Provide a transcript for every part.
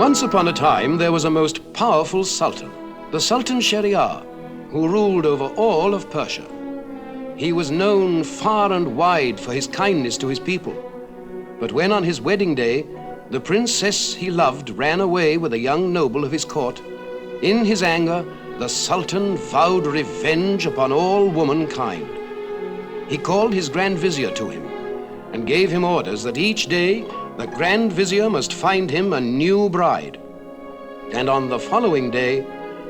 Once upon a time, there was a most powerful sultan, the Sultan Scheherazade, who ruled over all of Persia. He was known far and wide for his kindness to his people. But when on his wedding day, the princess he loved ran away with a young noble of his court, in his anger, the Sultan vowed revenge upon all womankind. He called his Grand Vizier to him and gave him orders that each day the Grand Vizier must find him a new bride. And on the following day,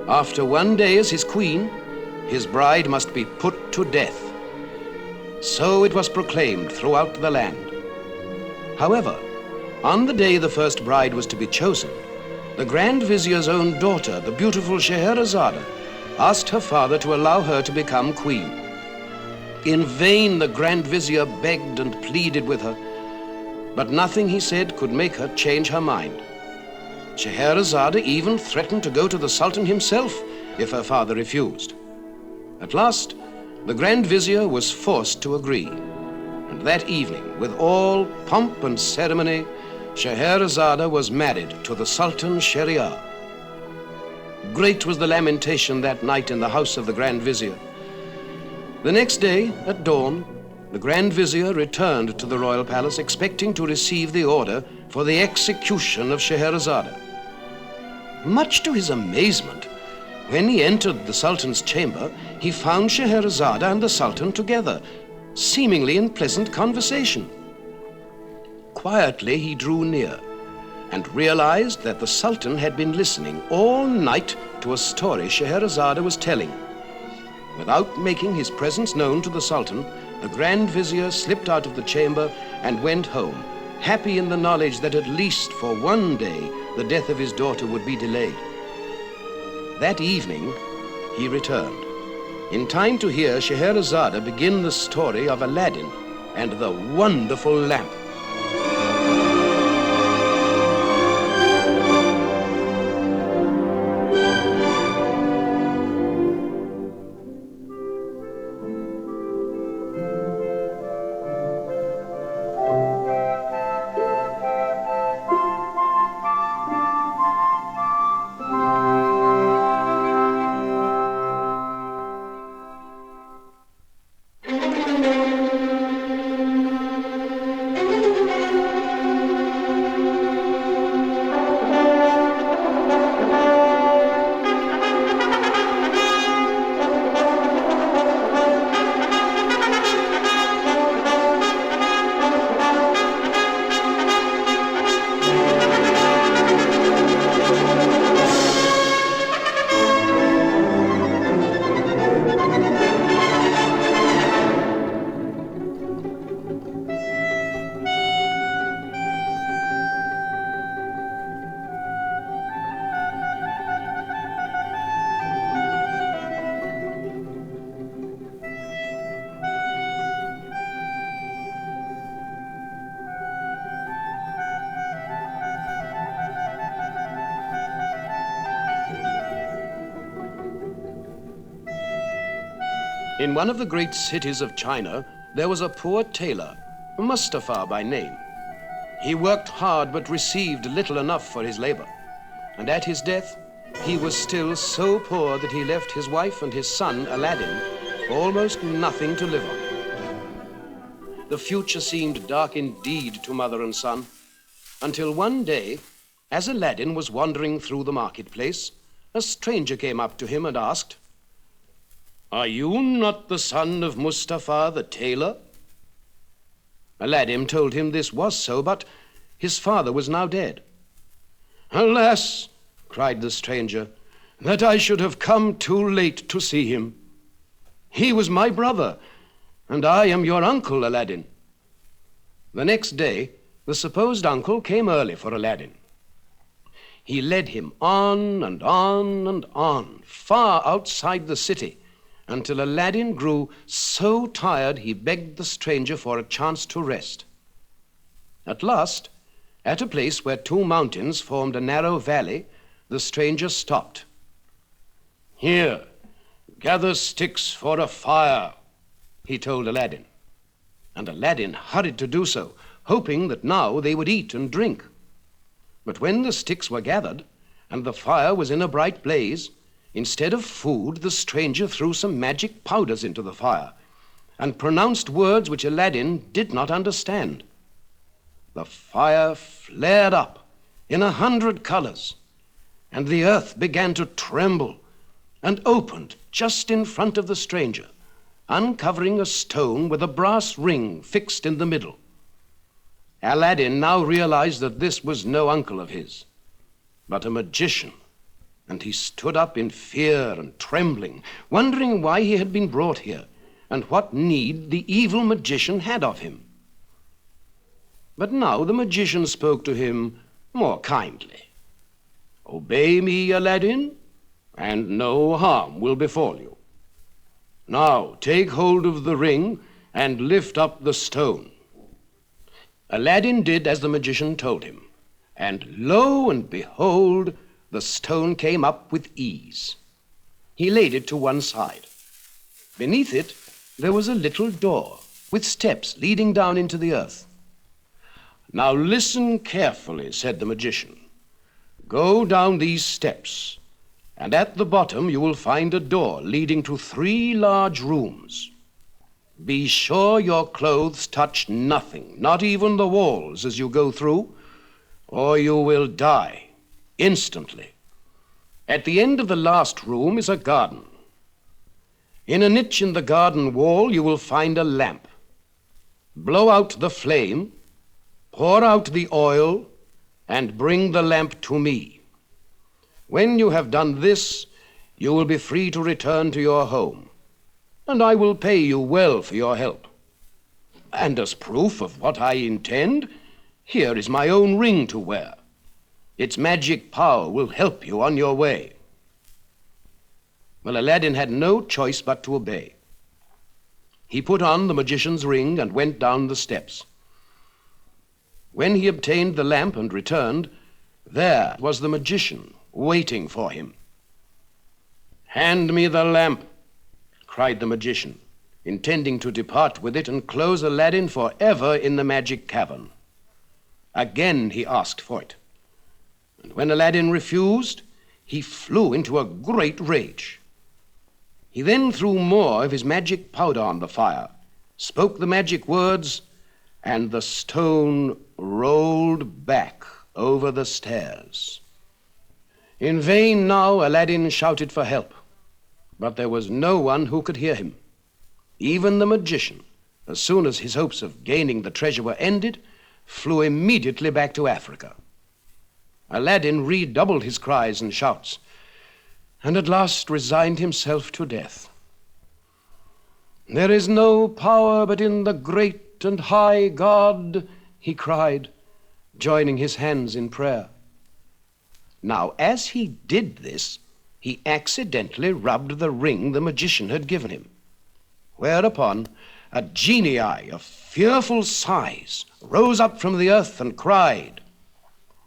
after one day as his queen, his bride must be put to death. So it was proclaimed throughout the land. However, on the day the first bride was to be chosen, the Grand Vizier's own daughter, the beautiful Scheherazade, asked her father to allow her to become queen. In vain the Grand Vizier begged and pleaded with her, but nothing, he said, could make her change her mind. Scheherazade even threatened to go to the Sultan himself if her father refused. At last, the Grand Vizier was forced to agree, and that evening, with all pomp and ceremony, Scheherazade was married to the Sultan Scheherazade. Great was the lamentation that night in the house of the Grand Vizier. The next day, at dawn, the Grand Vizier returned to the royal palace expecting to receive the order for the execution of Scheherazade. Much to his amazement, when he entered the Sultan's chamber, he found Scheherazade and the Sultan together, seemingly in pleasant conversation. Quietly he drew near and realized that the Sultan had been listening all night to a story Scheherazade was telling. Without making his presence known to the Sultan, the Grand Vizier slipped out of the chamber and went home, happy in the knowledge that at least for one day the death of his daughter would be delayed. That evening, he returned, in time to hear Scheherazade begin the story of Aladdin and the wonderful lamp. In one of the great cities of China, there was a poor tailor, Mustafa by name. He worked hard but received little enough for his labor. And at his death, he was still so poor that he left his wife and his son, Aladdin, almost nothing to live on. The future seemed dark indeed to mother and son, until one day, as Aladdin was wandering through the marketplace, a stranger came up to him and asked, "Are you not the son of Mustafa the tailor?" Aladdin told him this was so, but his father was now dead. "Alas," cried the stranger, "that I should have come too late to see him. He was my brother, and I am your uncle, Aladdin." The next day, the supposed uncle came early for Aladdin. He led him on and on and on, far outside the city, until Aladdin grew so tired he begged the stranger for a chance to rest. At last, at a place where two mountains formed a narrow valley, the stranger stopped. "Here, gather sticks for a fire," he told Aladdin. And Aladdin hurried to do so, hoping that now they would eat and drink. But when the sticks were gathered, and the fire was in a bright blaze, instead of food, the stranger threw some magic powders into the fire, and pronounced words which Aladdin did not understand. The fire flared up in 100 colors, and the earth began to tremble and opened just in front of the stranger, uncovering a stone with a brass ring fixed in the middle. Aladdin now realized that this was no uncle of his, but a magician, and he stood up in fear and trembling, wondering why he had been brought here and what need the evil magician had of him. But now the magician spoke to him more kindly. "Obey me, Aladdin, and no harm will befall you. Now take hold of the ring and lift up the stone." Aladdin did as the magician told him, and lo and behold, the stone came up with ease. He laid it to one side. Beneath it, there was a little door with steps leading down into the earth. "Now listen carefully," said the magician. "Go down these steps, and at the bottom you will find a door leading to 3 large rooms. Be sure your clothes touch nothing, not even the walls, as you go through, or you will die instantly. At the end of the last room is a garden. In a niche in the garden wall you will find a lamp. Blow out the flame, pour out the oil, and bring the lamp to me. When you have done this, you will be free to return to your home, and I will pay you well for your help. And as proof of what I intend, here is my own ring to wear. Its magic power will help you on your way." Well, Aladdin had no choice but to obey. He put on the magician's ring and went down the steps. When he obtained the lamp and returned, there was the magician waiting for him. "Hand me the lamp," cried the magician, intending to depart with it and close Aladdin forever in the magic cavern. Again he asked for it, and when Aladdin refused, he flew into a great rage. He then threw more of his magic powder on the fire, spoke the magic words, and the stone rolled back over the stairs. In vain now Aladdin shouted for help, but there was no one who could hear him. Even the magician, as soon as his hopes of gaining the treasure were ended, flew immediately back to Africa. Aladdin redoubled his cries and shouts, and at last resigned himself to death. "There is no power but in the great and high God," he cried, joining his hands in prayer. Now, as he did this, he accidentally rubbed the ring the magician had given him, whereupon a genie of fearful size rose up from the earth and cried,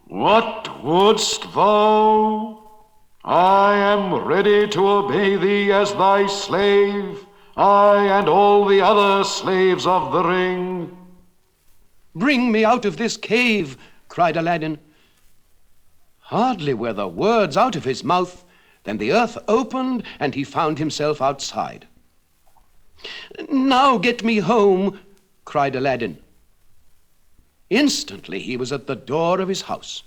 "What wouldst thou? I am ready to obey thee as thy slave, I and all the other slaves of the ring." "Bring me out of this cave," cried Aladdin. Hardly were the words out of his mouth than the earth opened and he found himself outside. "Now get me home," cried Aladdin. Instantly he was at the door of his house.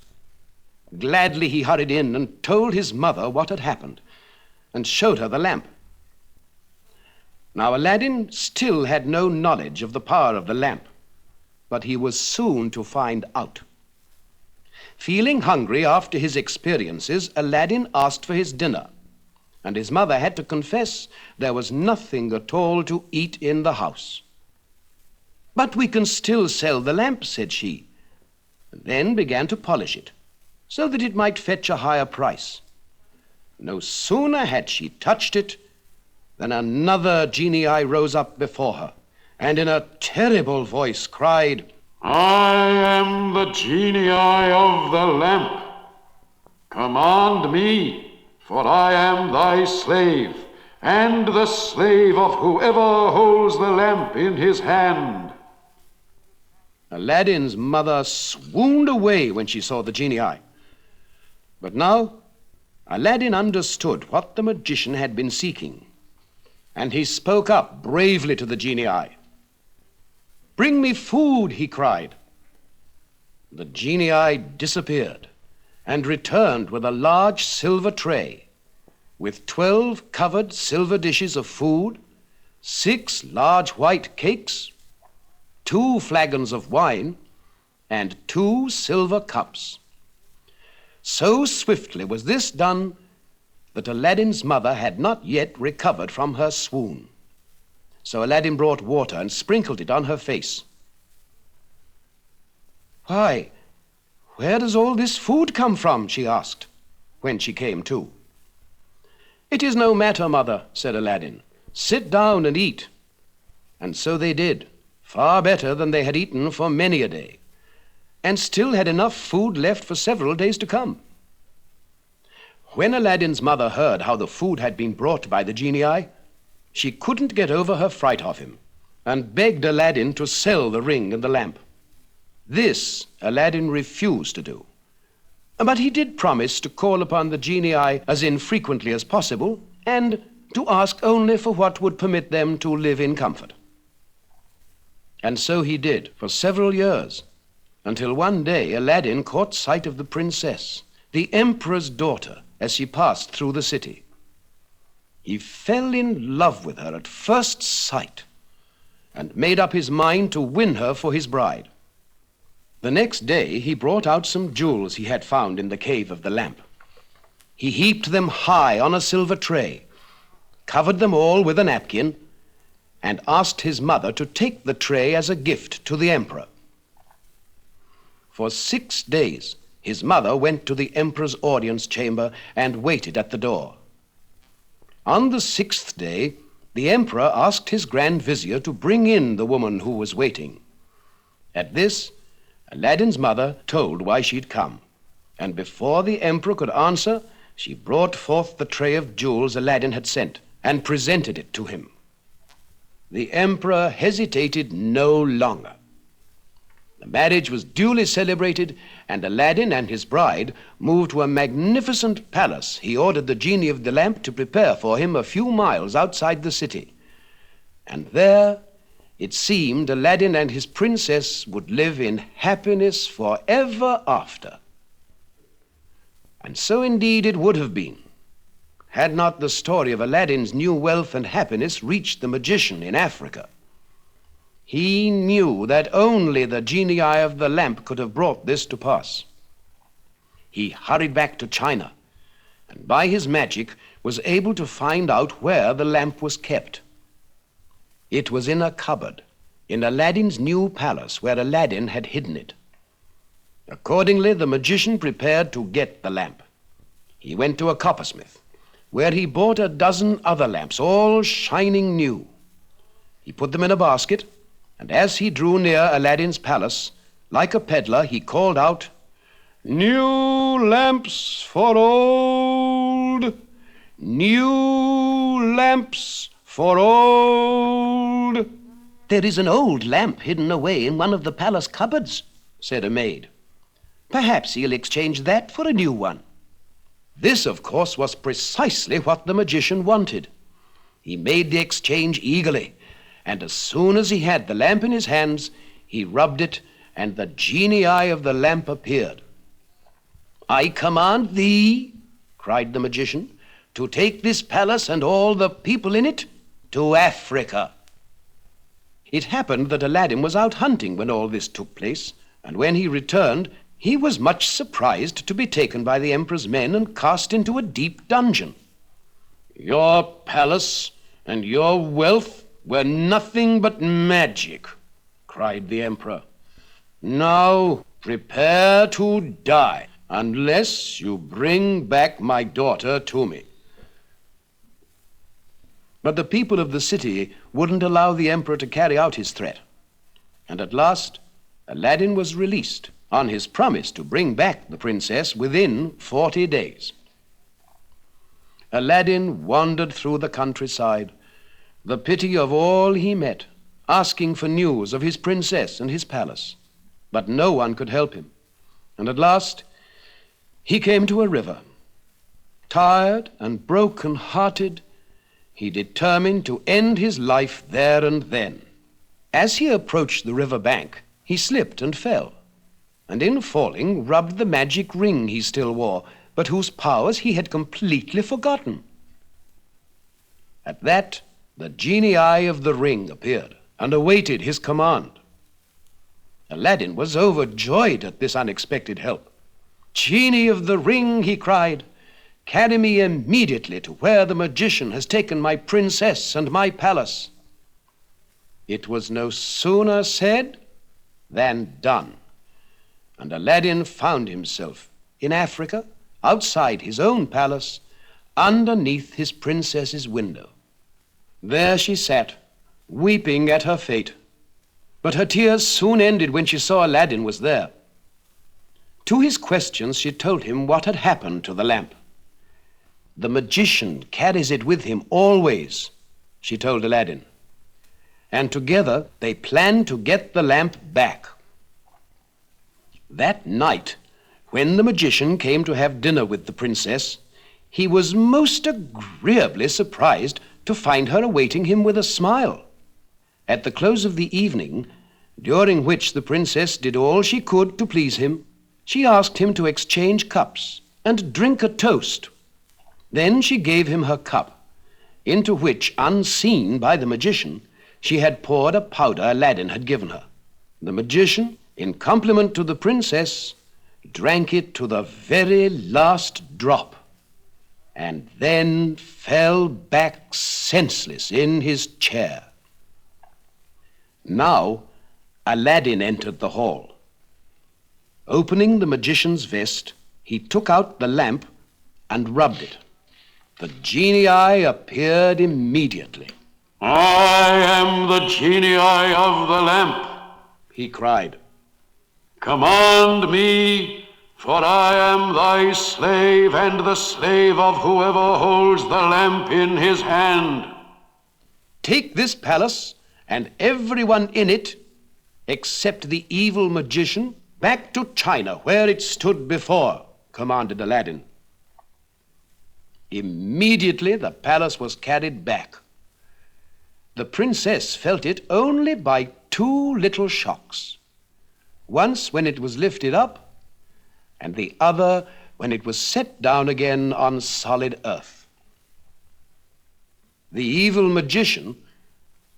Gladly he hurried in and told his mother what had happened and showed her the lamp. Now Aladdin still had no knowledge of the power of the lamp, but he was soon to find out. Feeling hungry after his experiences, Aladdin asked for his dinner, and his mother had to confess there was nothing at all to eat in the house. "But we can still sell the lamp," said she, and then began to polish it, so that it might fetch a higher price. No sooner had she touched it than another genie rose up before her, and in a terrible voice cried, "I am the genie of the lamp. Command me, for I am thy slave, and the slave of whoever holds the lamp in his hand." Aladdin's mother swooned away when she saw the genie, But now Aladdin understood what the magician had been seeking, and he spoke up bravely to the genii. "Bring me food," he cried. The genii disappeared and returned with a large silver tray with 12 covered silver dishes of food, 6 large white cakes, 2 flagons of wine, and 2 silver cups. So swiftly was this done that Aladdin's mother had not yet recovered from her swoon. So Aladdin brought water and sprinkled it on her face. "Why, where does all this food come from?" she asked, when she came to. "It is no matter, mother," said Aladdin. "Sit down and eat." And so they did, far better than they had eaten for many a day, and still had enough food left for several days to come. When Aladdin's mother heard how the food had been brought by the genii, she couldn't get over her fright of him, and begged Aladdin to sell the ring and the lamp. This Aladdin refused to do, but he did promise to call upon the genii as infrequently as possible, and to ask only for what would permit them to live in comfort. And so he did for several years, until one day Aladdin caught sight of the princess, the emperor's daughter, as she passed through the city. He fell in love with her at first sight and made up his mind to win her for his bride. The next day he brought out some jewels he had found in the cave of the lamp. He heaped them high on a silver tray, covered them all with a napkin, and asked his mother to take the tray as a gift to the emperor. For 6 days his mother went to the emperor's audience chamber and waited at the door. On the 6th day, the emperor asked his grand vizier to bring in the woman who was waiting. At this, Aladdin's mother told why she'd come, and before the emperor could answer, she brought forth the tray of jewels Aladdin had sent and presented it to him. The emperor hesitated no longer. The marriage was duly celebrated, and Aladdin and his bride moved to a magnificent palace he ordered the genie of the lamp to prepare for him a few miles outside the city. And there, it seemed, Aladdin and his princess would live in happiness forever after. And so indeed it would have been, had not the story of Aladdin's new wealth and happiness reached the magician in Africa. He knew that only the genii of the lamp could have brought this to pass. He hurried back to China, and by his magic was able to find out where the lamp was kept. It was in a cupboard in Aladdin's new palace, where Aladdin had hidden it. Accordingly, the magician prepared to get the lamp. He went to a coppersmith, where he bought a dozen other lamps, all shining new. He put them in a basket, and as he drew near Aladdin's palace, like a peddler, he called out, "New lamps for old! New lamps for old!" "There is an old lamp hidden away in one of the palace cupboards," said a maid. "Perhaps he'll exchange that for a new one." This, of course, was precisely what the magician wanted. He made the exchange eagerly, and as soon as he had the lamp in his hands, he rubbed it, and the genii of the lamp appeared. "I command thee," cried the magician, "to take this palace and all the people in it to Africa." It happened that Aladdin was out hunting when all this took place, and when he returned, he was much surprised to be taken by the emperor's men and cast into a deep dungeon. "Your palace and your wealth were nothing but magic," cried the emperor. "Now prepare to die unless you bring back my daughter to me." But the people of the city wouldn't allow the emperor to carry out his threat, and at last Aladdin was released on his promise to bring back the princess within 40 days. Aladdin wandered through the countryside, the pity of all he met, asking for news of his princess and his palace. But no one could help him. And at last, He came to a river. Tired and broken-hearted, he determined to end his life there and then. As he approached the river bank, he slipped and fell, and in falling rubbed the magic ring he still wore, but whose powers he had completely forgotten. At that, the genii of the ring appeared and awaited his command. Aladdin was overjoyed at this unexpected help. "Genie of the ring," he cried, "carry me immediately to where the magician has taken my princess and my palace." It was no sooner said than done, and Aladdin found himself in Africa, outside his own palace, underneath his princess's window. There she sat, weeping at her fate, but her tears soon ended when she saw Aladdin was there. To his questions, she told him what had happened to the lamp. "The magician carries it with him always," she told Aladdin, and together they planned to get the lamp back. That night, when the magician came to have dinner with the princess, he was most agreeably surprised to find her awaiting him with a smile. At the close of the evening, during which the princess did all she could to please him, she asked him to exchange cups and drink a toast. Then she gave him her cup, into which, unseen by the magician, she had poured a powder Aladdin had given her. The magician, in compliment to the princess, drank it to the very last drop, and then fell back senseless in his chair. Now Aladdin entered the hall. Opening the magician's vest, he took out the lamp and rubbed it. The genii appeared immediately. "I am the genii of the lamp," he cried. "Command me, for I am thy slave and the slave of whoever holds the lamp in his hand." "Take this palace and everyone in it, except the evil magician, back to China, where it stood before," commanded Aladdin. Immediately the palace was carried back. The princess felt it only by 2 little shocks. Once when it was lifted up, and the other when it was set down again on solid earth. The evil magician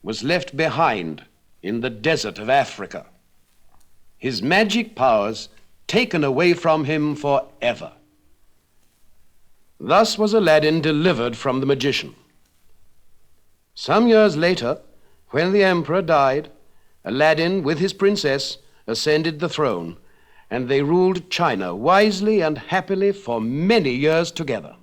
was left behind in the desert of Africa, his magic powers taken away from him forever. Thus was Aladdin delivered from the magician. Some years later, when the emperor died, Aladdin, with his princess, ascended the throne, and they ruled China wisely and happily for many years together.